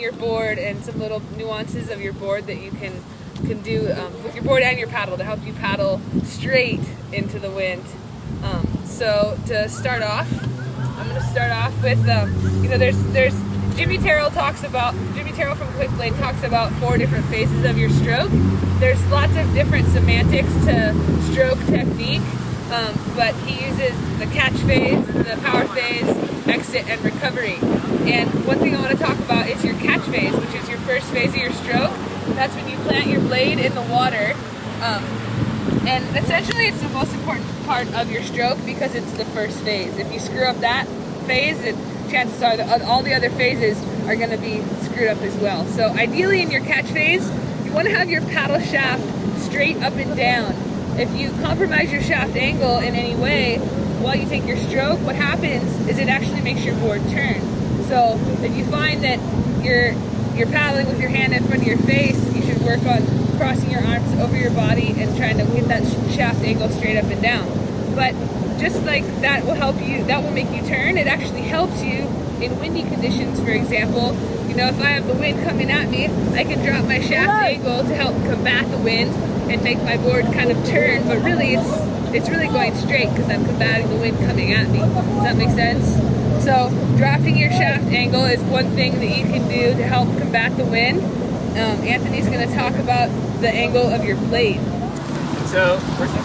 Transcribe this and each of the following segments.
your board and some little nuances of your board that you can do with your board and your paddle to help you paddle straight into the wind. So to start off, I'm going to start off with, you know, there's Jimmy Terrell from Quick Blade talks about 4 different phases of your stroke. There's lots of different semantics to stroke technique, but he uses the catch phase, the power phase, exit, and recovery. And one thing I want to talk about is your catch phase, which is your first phase of your stroke. That's when you plant your blade in the water. And essentially it's the most important part of your stroke because it's the first phase. If you screw up that phase, chances are that all the other phases are going to be screwed up as well. So ideally in your catch phase, you want to have your paddle shaft straight up and down. If you compromise your shaft angle in any way while you take your stroke, what happens is it actually makes your board turn. So if you find that you're paddling with your hand in front of your face, you should work on crossing your arms over your body and trying to get that shaft angle straight up and down. But just like that will help you, that will make you turn, it actually helps you in windy conditions, for example. You know, if I have the wind coming at me, I can drop my shaft angle to help combat the wind and make my board kind of turn, but really it's really going straight because I'm combating the wind coming at me. Does that make sense? So dropping your shaft angle is one thing that you can do to help combat the wind. Anthony's going to talk about the angle of your blade. So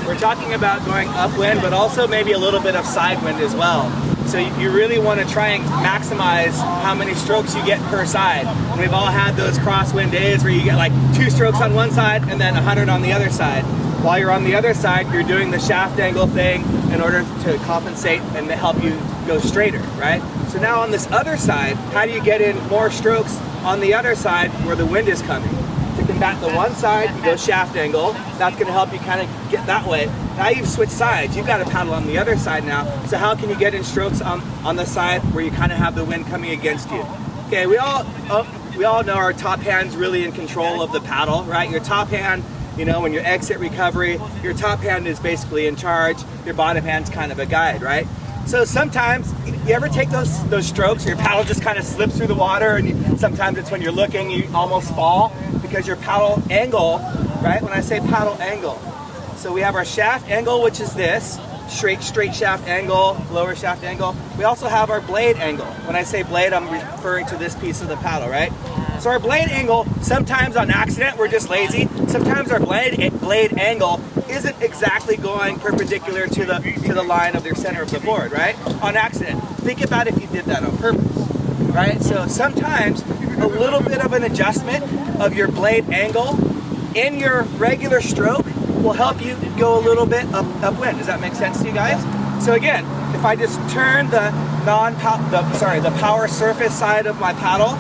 we're talking about going upwind, but also maybe a little bit of side wind as well. So you really want to try and maximize how many strokes you get per side. And we've all had those crosswind days where you get like 2 strokes on one side and then 100 on the other side. While you're on the other side, you're doing the shaft angle thing in order to compensate and to help you go straighter, right? So now on this other side, how do you get in more strokes on the other side where the wind is coming? To combat the one side, you go shaft angle. That's going to help you kind of get that way. Now you've switched sides. You've got to paddle on the other side now. So how can you get in strokes on the side where you kind of have the wind coming against you? Okay, we all know our top hand's really in control of the paddle, right? Your top hand, you know, when you exit recovery, your top hand is basically in charge. Your bottom hand's kind of a guide, right? So sometimes, you ever take those strokes, your paddle just kind of slips through the water, and sometimes it's when you're looking, you almost fall because your paddle angle, right? When I say paddle angle, so we have our shaft angle, which is this, straight shaft angle, lower shaft angle. We also have our blade angle. When I say blade, I'm referring to this piece of the paddle, right? So our blade angle, sometimes on accident, we're just lazy. Sometimes our blade angle isn't exactly going perpendicular to the line of the center of the board, right? On accident. Think about if you did that on purpose, right? So sometimes a little bit of an adjustment of your blade angle in your regular stroke will help you go a little bit upwind. Does that make sense to you guys? So again, if I just turn the power surface side of my paddle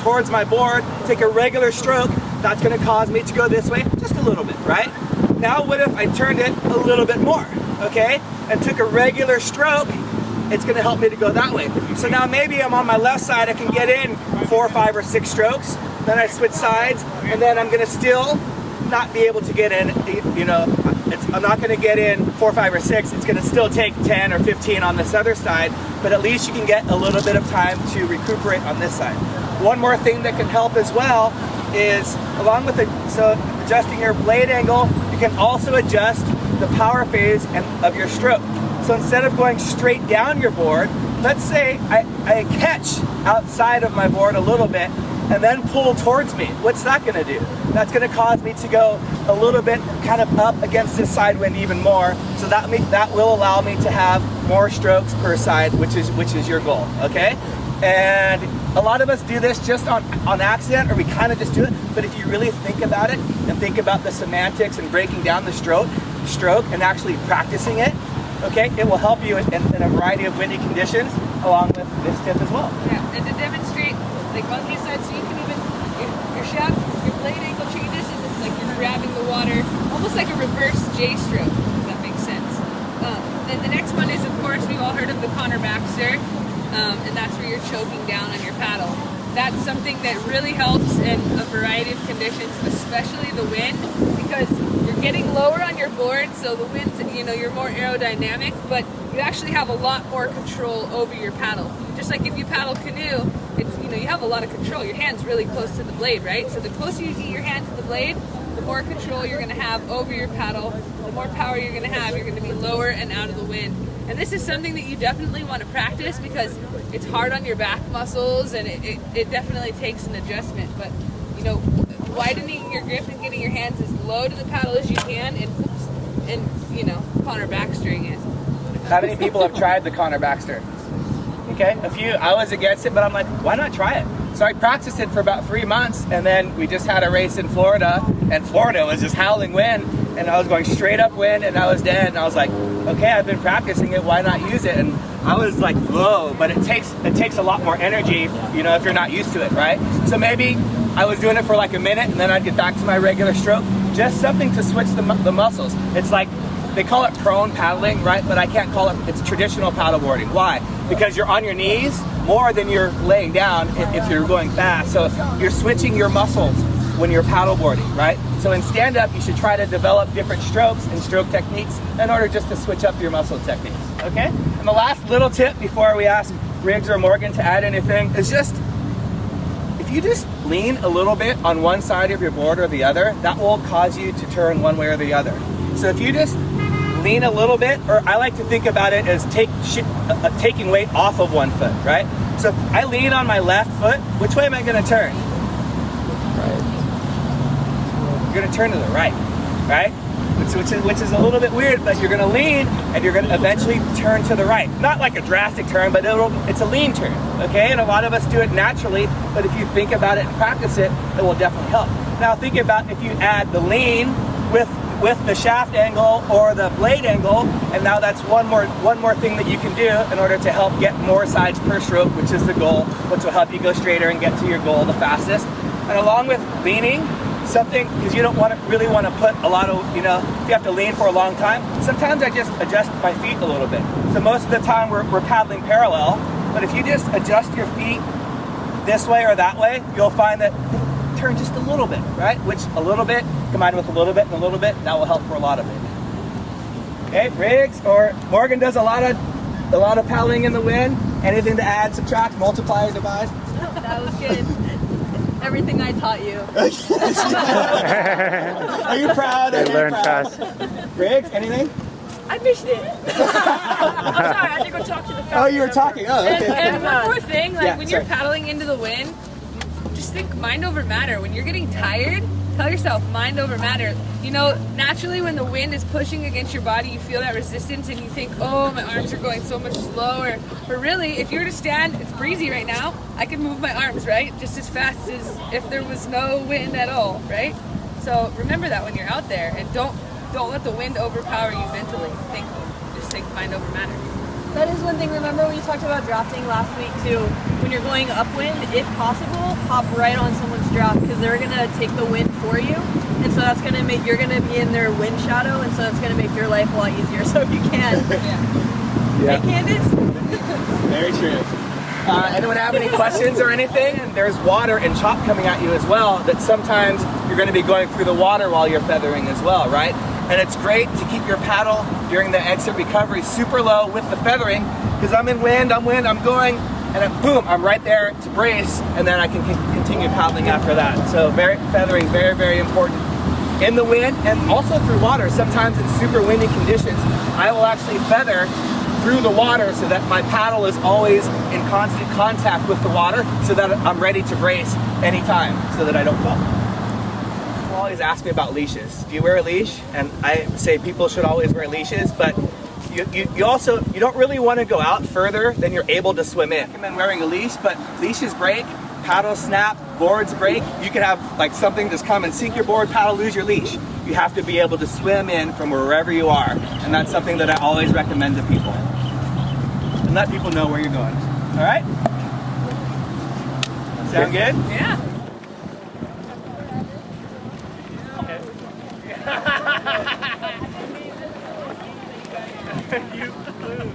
towards my board, take a regular stroke, that's going to cause me to go this way just a little bit, right? Now what if I turned it a little bit more, okay? And took a regular stroke, it's going to help me to go that way. So now maybe I'm on my left side, I can get in 4, 5, or 6 strokes, then I switch sides, and then I'm going to still not be able to get in, you know, I'm not going to get in 4, 5, or 6, it's going to still take 10 or 15 on this other side, but at least you can get a little bit of time to recuperate on this side. One more thing that can help as well is, along with adjusting your blade angle, you can also adjust the power phase of your stroke. So instead of going straight down your board, let's say I catch outside of my board a little bit and then pull towards me. What's that going to do? That's going to cause me to go a little bit kind of up against this side wind even more. So that will allow me to have more strokes per side, which is your goal, okay? And a lot of us do this just on accident, or we kind of just do it. But if you really think about it and think about the semantics and breaking down the stroke and actually practicing it, okay, it will help you in a variety of windy conditions along with this tip as well. Yeah, and to demonstrate, like on these sides, so you can even, your shaft, your blade angle changes, and it's like you're grabbing the water, almost like a reverse J stroke, if that makes sense. And the next one is, of course, we've all heard of the Connor Baxter. And that's where you're choking down on your paddle. that's something that really helps in a variety of conditions, especially the wind, because you're getting lower on your board, so the wind, you're more aerodynamic, but you actually have a lot more control over your paddle. Just like if you paddle canoe, it's, you have a lot of control. Your hand's really close to the blade, right? So the closer you get your hand to the blade, the more control you're going to have over your paddle, the more power you're going to have. You're going to be lower and out of the wind. And this is something that you definitely want to practice because it's hard on your back muscles, and it definitely takes an adjustment. But, widening your grip and getting your hands as low to the paddle as you can, and Connor backstring it. How many people have tried the Connor Baxter? Okay, a few. I was against it, but I'm like, why not try it? So I practiced it for about 3 months, and then we just had a race in Florida, and Florida was just howling wind, and I was going straight up wind, and I was dead, and I was like, okay, I've been practicing it, why not use it? And I was like, whoa, but it takes a lot more energy, if you're not used to it, right? So maybe I was doing it for like a minute, and then I'd get back to my regular stroke, just something to switch the muscles. It's like, they call it prone paddling, right? But I can't call it, it's traditional paddleboarding. Why? Because you're on your knees more than you're laying down if you're going fast. So you're switching your muscles when you're paddleboarding, right? So in stand-up, you should try to develop different strokes and stroke techniques in order just to switch up your muscle techniques, okay? And the last little tip before we ask Riggs or Morgan to add anything is just, if you just lean a little bit on one side of your board or the other, that will cause you to turn one way or the other. So if you just lean a little bit, or I like to think about it as taking weight off of one foot, right? So if I lean on my left foot, which way am I going to turn? Right. You're going to turn to the right, right? Which is a little bit weird, but you're going to lean and you're going to eventually turn to the right. Not like a drastic turn, but it's a lean turn, okay? And a lot of us do it naturally, but if you think about it and practice it, it will definitely help. Now think about if you add the lean with the shaft angle or the blade angle, and now that's one more thing that you can do in order to help get more sides per stroke, which is the goal, which will help you go straighter and get to your goal the fastest. And along with leaning, something, because you don't really want to put a lot of, if you have to lean for a long time, sometimes I just adjust my feet a little bit. So most of the time we're paddling parallel, but if you just adjust your feet this way or that way, you'll find that turn just a little bit, right? Which a little bit combined with a little bit and a little bit, that will help for a lot of it. Okay, Riggs or Morgan does a lot of paddling in the wind. Anything to add, subtract, multiply, or divide? That was good. Everything I taught you. Are you proud? They learn fast. Riggs, anything? I missed it. I'm sorry, I had to go talk to the family. Oh, you were talking. Oh, okay. And one more thing, when you're sorry. paddling into the wind, just think mind over matter. When you're getting tired, tell yourself mind over matter. Naturally when the wind is pushing against your body, you feel that resistance and you think, oh, my arms are going so much slower. But really, if you were to stand, it's breezy right now, I can move my arms, right? Just as fast as if there was no wind at all, right? So remember that when you're out there, and don't let the wind overpower you mentally. Just think mind over matter. That is one thing. Remember when you talked about drafting last week too? When you're going upwind, if possible, hop right on someone's draft because they're gonna take the wind for you, and so that's gonna make you're gonna be in their wind shadow, and so it's gonna make your life a lot easier. So if you can, Yeah. hey Candice. Very true. Anyone have any questions or anything? And there's water and chop coming at you as well. That sometimes you're going to be going through the water while you're feathering as well, right? And it's great to keep your paddle during the exit recovery super low with the feathering, because I'm in wind, I'm going, and then boom, I'm right there to brace, and then I can continue paddling after that. So feathering, very, very important in the wind and also through water. Sometimes in super windy conditions, I will actually feather through the water so that my paddle is always in constant contact with the water so that I'm ready to brace anytime so that I don't fall. People always ask me about leashes. Do you wear a leash? And I say people should always wear leashes, but you don't really want to go out further than you're able to swim in. I recommend wearing a leash, but leashes break, paddles snap, boards break. You can have like something just come and sink your board, paddle, lose your leash. You have to be able to swim in from wherever you are, and that's something that I always recommend to people. And let people know where you're going. All right? Sound good? Yeah. You flew.